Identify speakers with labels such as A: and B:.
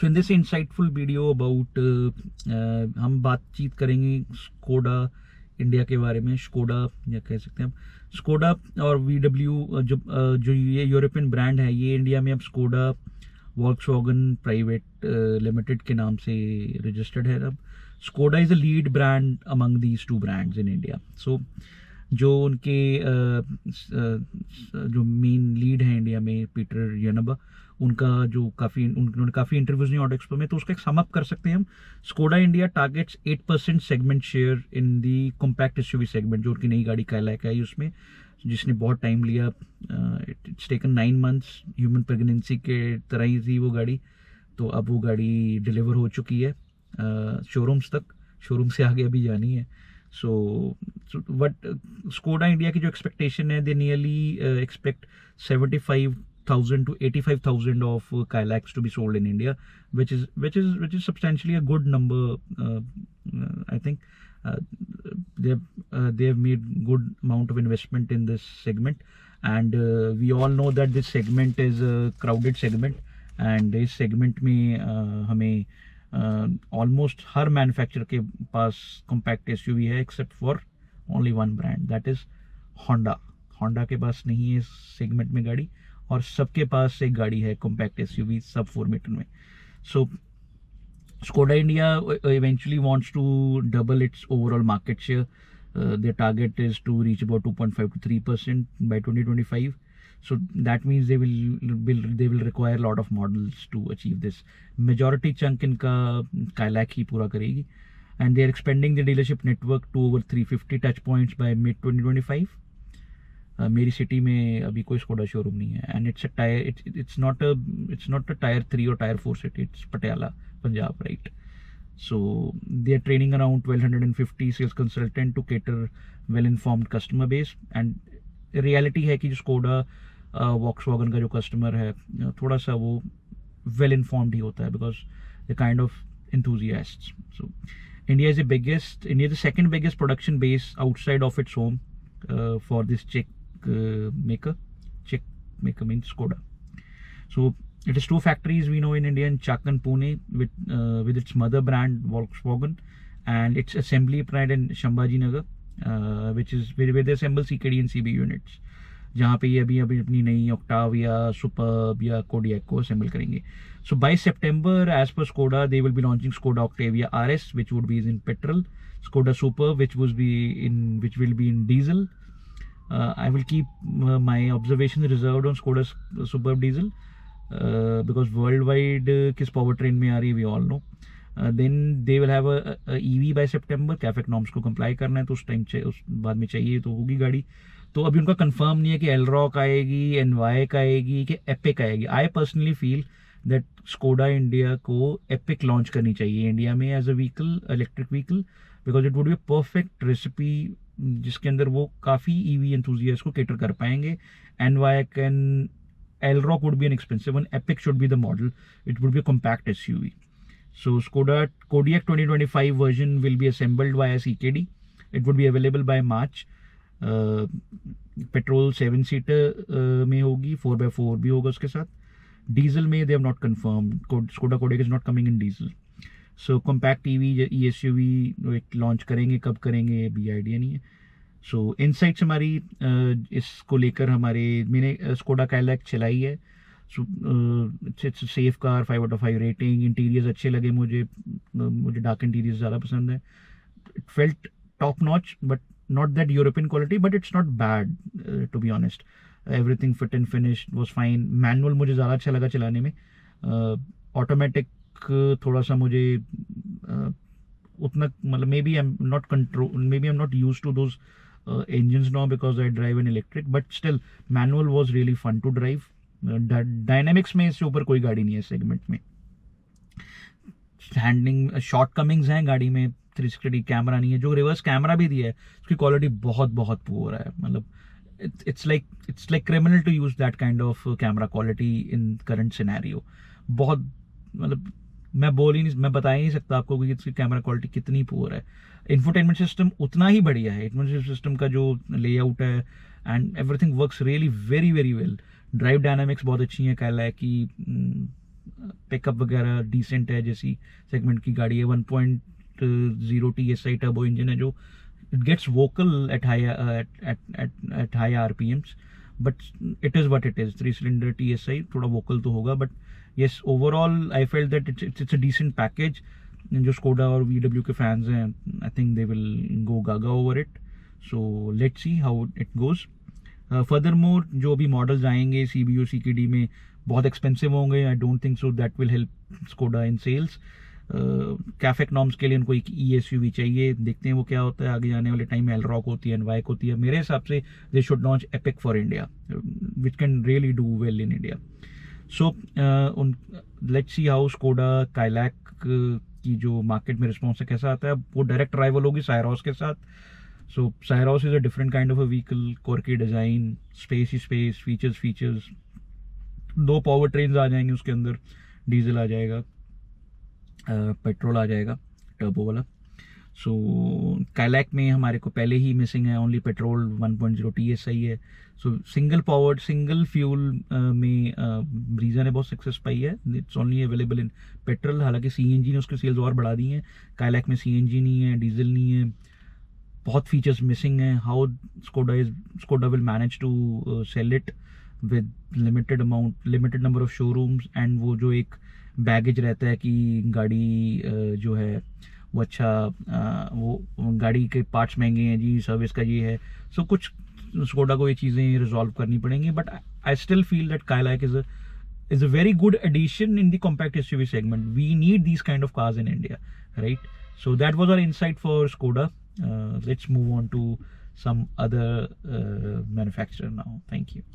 A: So in this insightful video about हम बातचीत करेंगे स्कोडा इंडिया के बारे में। स्कोडा या कह सकते हैं हम स्कोडा और VW जो ये यूरोपियन ब्रांड है, ये इंडिया में अब स्कोडा वॉल्क्सवैगन प्राइवेट लिमिटेड के नाम से रजिस्टर्ड है। अब Skoda is a lead brand among these two brands in India. So जो उनके जो मेन लीड हैं इंडिया में, पीटर यनबा, उनका जो उन्होंने काफ़ी इंटरव्यूज नहीं ऑटो एक्सपो में, तो उसका एक सम अप कर सकते हैं हम। Skoda India targets 8% segment share in the compact SUV segment, जो उनकी नई गाड़ी काइलैक है उसमें, जिसने बहुत टाइम लिया। It's taken 9 months, human pregnancy के तरह ही थी वो गाड़ी। तो अब वो गाड़ी डिलीवर हो चुकी है शोरूम्स तक, शोरूम से आगे अभी जानी है। सो बट स्कोडा इंडिया की जो एक्सपेक्टेशन है, दे nearly expect 75,000 to 85,000 of Kylax to be sold in India, which is substantially a good number. I think they have made good amount of investment in this segment, and we all know that this segment is a crowded segment, and इस segment में हमें almost हर manufacturer के पास compact SUV है except for only one brand, that is Honda. Honda के पास नहीं है इस segment में गाड़ी, और सबके पास एक गाड़ी है कॉम्पैक्ट एसयूवी सब 4 मीटर में। So Skoda India eventually wants to double its overall market share. Their target is to reach about 2.5 to 3% by 2025. So that means they will require a lot of models to achieve this. Majority chunk इनका Kylaq ही पूरा करेगी, and they are expanding the dealership network to over 350 touch points by mid 2025. मेरी city में अभी कोई Skoda showroom नहीं है, and it's not a tier 3 और tier 4 city, it's Patiala, Punjab, right. So they are training around 1250 sales consultant to cater well informed customer base. And reality है कि जो स्कोडा वॉक्सवैगन का जो कस्टमर है, थोड़ा सा वो वेल इन्फॉर्म्ड ही होता है, because the kind of enthusiasts. So India is the second biggest production base outside of its home for this Czech maker. Czech maker means Skoda. So it is 2 factories we know in India, in Chak and Pune, with its mother brand Volkswagen, and its assembly plant in Shambhaji Nagar, which is where they assemble CKD and CB units, जहाँ पे ये अभी अपनी नई ऑक्टाव या superb या Kodiak को assemble करेंगे. So by September, as per Skoda, they will be launching Skoda Octavia RS, which would be in petrol, Skoda Superb, which will be in diesel. I will keep my observations reserved on Skoda Superb diesel because worldwide किस power train में आ रही है we all know. Then they will have a EV by September. कैफेक norms को comply करना है, तो उस टाइम उस बाद में चाहिए तो होगी गाड़ी. तो अभी उनका कंफर्म नहीं है कि एलरॉक आएगी, एनवाई आएगी कि एपिक आएगी. I personally feel that Skoda India को एपिक लॉन्च करनी चाहिए इंडिया में as a vehicle, electric vehicle, because it would be a perfect recipe जिसके अंदर वो काफ़ी ईवी एंथुजियास्ट को केटर कर पाएंगे. Enyaq and Elroq would be an expensive one. Epiq should be the model. It would be a compact SUV. So Skoda Kodiaq 2025 version will be assembled via CKD. It would be available by March. Petrol 7-seater में होगी, 4x4 भी होगा उसके साथ. Diesel में they have not confirm. Skoda Kodiak is not coming in diesel. So compact EV SUV एक launch करेंगे, कब करेंगे अभी आइडिया नहीं है. सो इनसाइट्स हमारी इसको लेकर मैंने स्कोडा काइलैक चलाई है. It's safe car, 5/5 rating. Interiors अच्छे लगे मुझे डार्क इंटीरियर्स ज़्यादा पसंद है. It felt top notch, but not that European quality, but it's not bad to be honest. Everything fit and finished was fine. Manual मुझे ज़्यादा अच्छा लगा चलाने में. Automatic थोड़ा सा मुझे उतना मतलब maybe I'm not used to those engines now because I drive an electric, but still manual was really fun to drive. Dynamics में इससे ऊपर कोई गाड़ी नहीं है सेगमेंट में. हैंडलिंग शॉर्टकमिंग्स हैं गाड़ी में. 360 कैमरा नहीं है. जो रिवर्स कैमरा भी दिया है उसकी क्वालिटी बहुत बहुत पुअर है. मतलब it's like criminal to use that kind of camera quality in current scenario. बहुत मतलब मैं बता ही नहीं सकता आपको कि इसकी कैमरा क्वालिटी कितनी पुअर है. इंफोटेनमेंट सिस्टम उतना ही बढ़िया है. इंफोटेनमेंट सिस्टम का जो लेआउट है and everything works really very very well. Drive dynamics बहुत अच्छी है काइलैक की. पिकअप वगैरह डिसेंट है, जैसी सेगमेंट की गाड़ी है। 1.0 TSI टर्बो इंजन है जो it gets vocal at high RPMs, but it is what it is. 3-cylinder TSI थोड़ा vocal तो होगा, but yes, overall I felt that it's a decent package. जो Skoda और VW के fans हैं, I think they will go gaga over it. So let's see how it goes. Furthermore, जो भी models आएंगे CBO CKD में बहुत expensive होंगे. I don't think so that will help Skoda in sales. कैफेक norms के लिए उनको एक ESUV चाहिए, देखते हैं वो क्या होता है आगे आने वाले टाइम में। एलरॉक होती है, एनवाइक होती है। मेरे हिसाब से they should launch epic for India, which can really do well in India. So let's see how Skoda Kylaq की जो मार्केट में रिस्पॉन्स है कैसा आता है। वो डायरेक्ट राइवल होगी सायरॉस के साथ। So Syros is a different kind of a vehicle, quirky design, space ही स्पेस, फीचर्स। 2 पावर ट्रेन्स आ जाएंगे उसके अंदर, डीजल आ जाएगा, पेट्रोल आ जाएगा टर्बो वाला। सो काइलैक में हमारे को पहले ही मिसिंग है ओनली पेट्रोल 1.0 TSI है। सो सिंगल पावर्ड सिंगल फ्यूल में ब्रीजा ने बहुत सक्सेस पाई है। It's only available in petrol. हालांकि CNG ने उसके सेल्स और बढ़ा दी हैं। काइलैक में CNG नहीं है, डीजल नहीं है, बहुत फीचर्स मिसिंग हैं। How Skoda will manage to sell it with limited number of showrooms, and वो जो एक बैगेज रहता है कि गाड़ी जो है वो अच्छा, वो गाड़ी के पार्ट्स महंगे हैं जी, सर्विस का ये है। सो कुछ स्कोडा को ये चीज़ें रिजॉल्व करनी पड़ेंगी, but I still feel that Kylaq is a very good addition in the compact SUV segment. We need these kind of cars in India, right? So that was our insight for Skoda. Let's move on to some other manufacturer now. Thank you.